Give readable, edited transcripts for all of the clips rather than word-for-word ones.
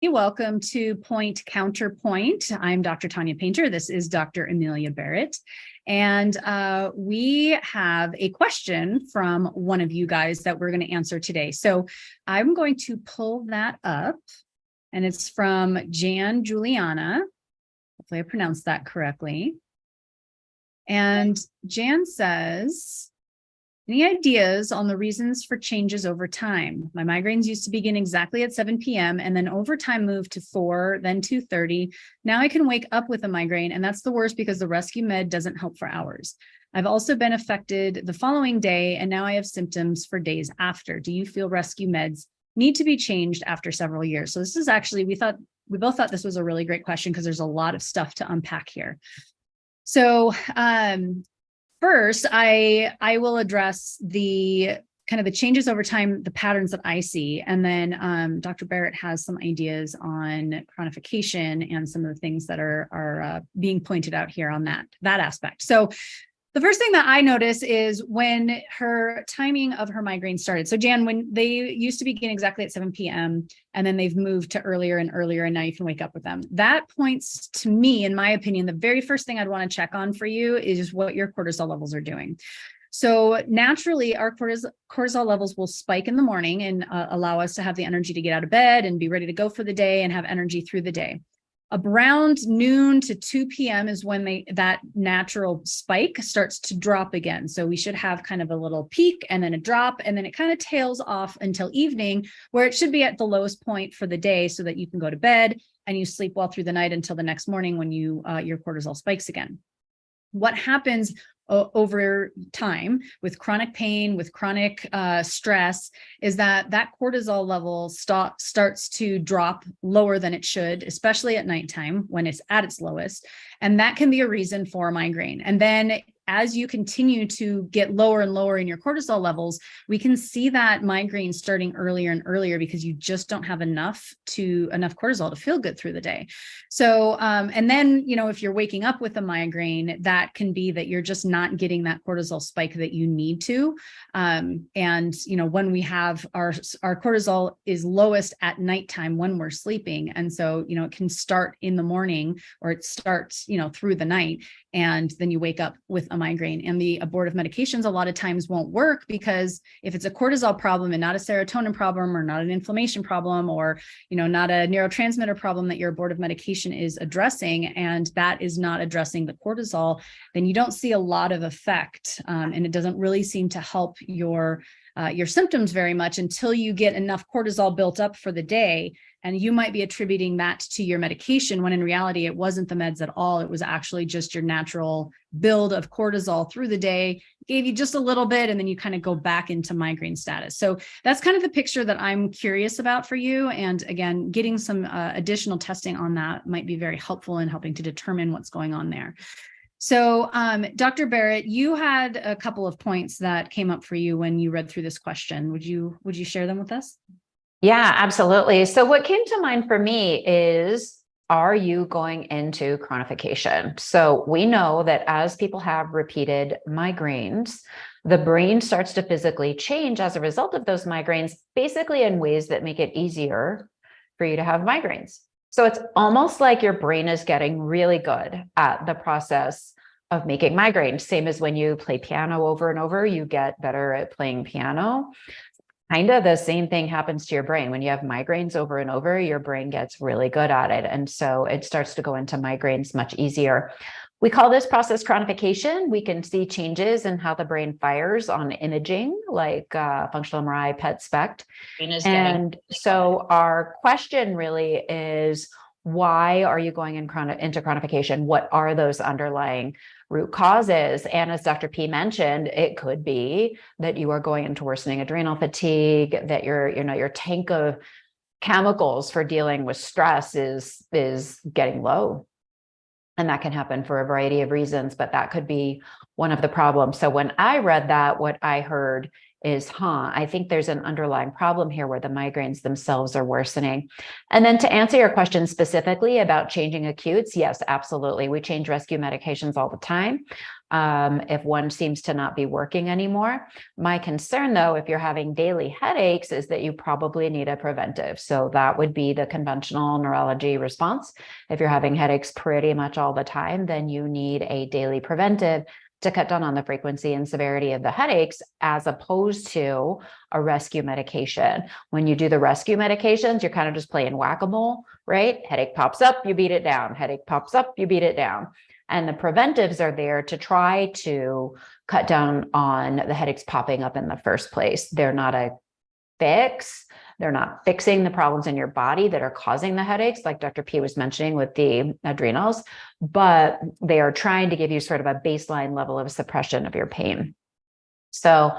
Welcome to Point Counterpoint. I'm Dr. Tanya Painter. This is Dr. Amelia Barrett. And we have a question from one of you guys that we're going to answer today. So I'm going to pull that up, and it's from Jan Juliana. Hopefully I pronounced that correctly. And Jan says, any ideas on the reasons for changes over time? My migraines used to begin exactly at 7 p.m. and then over time moved to 4, then 2:30. Now I can wake up with a migraine, and that's the worst because the rescue med doesn't help for hours. I've also been affected the following day, and now I have symptoms for days after. Do you feel rescue meds need to be changed after several years? So this is actually, we both thought this was a really great question because there's a lot of stuff to unpack here. So, first, I will address the kind of the changes over time, the patterns that I see, and then Dr. Barrett has some ideas on chronification and some of the things that are being pointed out here on that aspect. So the first thing that I notice is when her timing of her migraine started. So Jan, when they used to begin exactly at 7 p.m. and then they've moved to earlier and earlier, and now you can wake up with them. That points to me, in my opinion, the very first thing I'd want to check on for you is what your cortisol levels are doing. So naturally, our cortisol levels will spike in the morning and allow us to have the energy to get out of bed and be ready to go for the day and have energy through the day. Around noon to 2 p.m. is when that natural spike starts to drop again. So we should have kind of a little peak and then a drop, and then it kind of tails off until evening, where it should be at the lowest point for the day so that you can go to bed and you sleep well through the night until the next morning when your cortisol spikes again. What happens over time with chronic pain, with chronic stress, is that cortisol level starts to drop lower than it should, especially at nighttime when it's at its lowest. And that can be a reason for migraine. And then as you continue to get lower and lower in your cortisol levels, we can see that migraine starting earlier and earlier because you just don't have enough cortisol to feel good through the day. So, and then, if you're waking up with a migraine, that can be that you're just not getting that cortisol spike that you need to. And, when we have our cortisol is lowest at nighttime when we're sleeping. And so, it can start in the morning, or it starts, through the night, and then you wake up with a migraine. And the abortive medications a lot of times won't work because if it's a cortisol problem and not a serotonin problem, or not an inflammation problem, or not a neurotransmitter problem that your abortive medication is addressing, and that is not addressing the cortisol, then you don't see a lot of effect, and it doesn't really seem to help your symptoms very much until you get enough cortisol built up for the day. And you might be attributing that to your medication, when in reality, it wasn't the meds at all. It was actually just your natural build of cortisol through the day, gave you just a little bit, and then you kind of go back into migraine status. So that's kind of the picture that I'm curious about for you. And again, getting some additional testing on that might be very helpful in helping to determine what's going on there. So, Dr. Barrett, you had a couple of points that came up for you when you read through this question. Would you share them with us? Yeah, absolutely. So what came to mind for me is, are you going into chronification? So we know that as people have repeated migraines, the brain starts to physically change as a result of those migraines, basically in ways that make it easier for you to have migraines. So it's almost like your brain is getting really good at the process of making migraines. Same as when you play piano over and over, you get better at playing piano. Kind of the same thing happens to your brain. When you have migraines over and over, your brain gets really good at it. And so it starts to go into migraines much easier. We call this process chronification. We can see changes in how the brain fires on imaging, like functional MRI, PET SPECT. And so our question really is, why are you going into chronification? What are those underlying root causes? And as Dr. P mentioned, it could be that you are going into worsening adrenal fatigue, that your tank of chemicals for dealing with stress is getting low. And that can happen for a variety of reasons, but that could be one of the problems. So when I read that, what I heard is, I think there's an underlying problem here where the migraines themselves are worsening. And then to answer your question specifically about changing acutes, yes, absolutely. We change rescue medications all the time. if one seems to not be working anymore. My concern, though, if you're having daily headaches, is that you probably need a preventive. So that would be the conventional neurology response. If you're having headaches pretty much all the time, then you need a daily preventive to cut down on the frequency and severity of the headaches, as opposed to a rescue medication. When you do the rescue medications, you're kind of just playing whack-a-mole, right? Headache pops up, you beat it down. Headache pops up, you beat it down. And the preventives are there to try to cut down on the headaches popping up in the first place. They're not a fix. They're not fixing the problems in your body that are causing the headaches, like Dr. P was mentioning with the adrenals, but they are trying to give you sort of a baseline level of suppression of your pain. So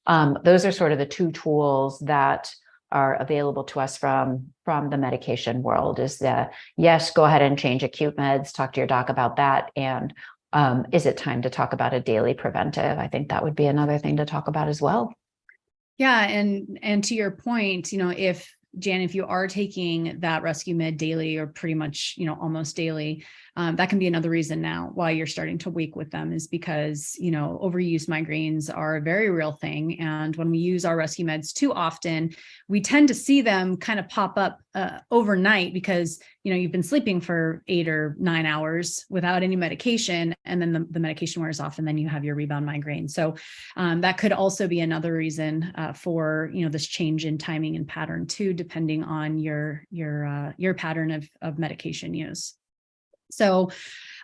those are sort of the two tools that are available to us from the medication world. Is that, yes, go ahead and change acute meds, talk to your doc about that. And is it time to talk about a daily preventive? I think that would be another thing to talk about as well. Yeah. And to your point, if Jan, if you are taking that rescue med daily, or pretty much, almost daily, that can be another reason now why you're starting to wake with them, is because, overuse migraines are a very real thing. And when we use our rescue meds too often, we tend to see them kind of pop up overnight because, you've been sleeping for 8 or 9 hours without any medication, and then the medication wears off, and then you have your rebound migraine. So that could also be another reason for, this change in timing and pattern too, depending on your pattern of medication use. So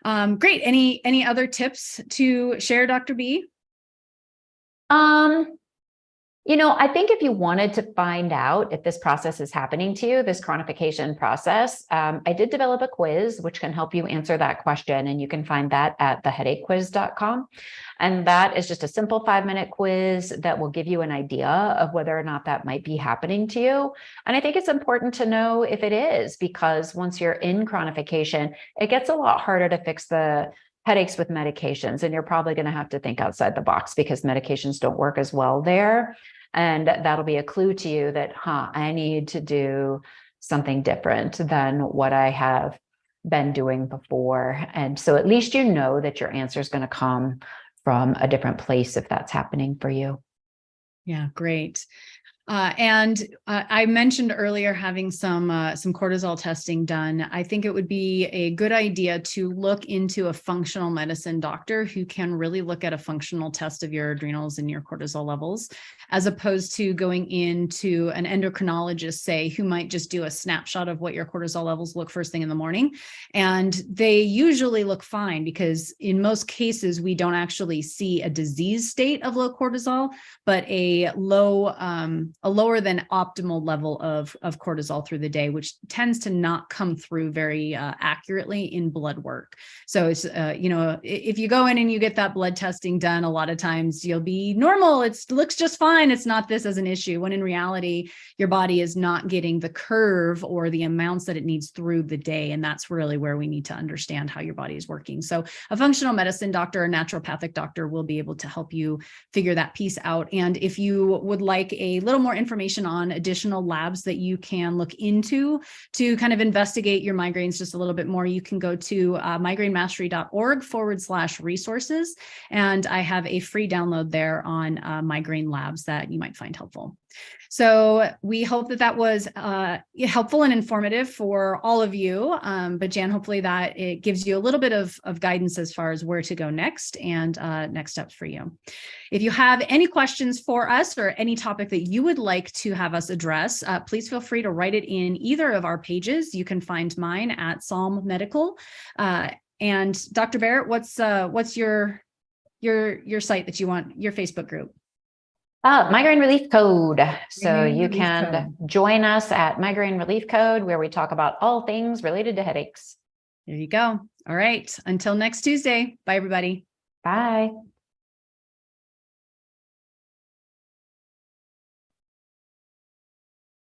great. Any other tips to share, Dr. B? I think if you wanted to find out if this process is happening to you, this chronification process, I did develop a quiz which can help you answer that question. And you can find that at theheadachequiz.com. And that is just a simple 5-minute quiz that will give you an idea of whether or not that might be happening to you. And I think it's important to know if it is, because once you're in chronification, it gets a lot harder to fix the headaches with medications. And you're probably going to have to think outside the box, because medications don't work as well there. And that'll be a clue to you that, I need to do something different than what I have been doing before. And so at least you know that your answer is going to come from a different place if that's happening for you. Yeah, great. And I mentioned earlier having some cortisol testing done. I think it would be a good idea to look into a functional medicine doctor who can really look at a functional test of your adrenals and your cortisol levels, as opposed to going into an endocrinologist, say, who might just do a snapshot of what your cortisol levels look first thing in the morning. And they usually look fine, because in most cases, we don't actually see a disease state of low cortisol, but a lower than optimal level of cortisol through the day, which tends to not come through very accurately in blood work. So it's, if you go in and you get that blood testing done, a lot of times you'll be normal. It looks just fine. It's not this as an issue, when in reality, your body is not getting the curve or the amounts that it needs through the day. And that's really where we need to understand how your body is working. So a functional medicine doctor or naturopathic doctor will be able to help you figure that piece out. And if you would like a little more information on additional labs that you can look into to kind of investigate your migraines just a little bit more, you can go to migrainemastery.org/resources. And I have a free download there on migraine labs that you might find helpful. So we hope that was helpful and informative for all of you. But Jan, hopefully that it gives you a little bit of guidance as far as where to go next and next steps for you. If you have any questions for us or any topic that you would like to have us address, please feel free to write it in either of our pages. You can find mine at Psalm Medical. And Dr. Barrett, what's your site that you want, your Facebook group? Migraine Relief Code. So Migraine you Relief can Code. join us at Migraine Relief Code, where we talk about all things related to headaches. There you go. All right. Until next Tuesday. Bye, everybody. Bye.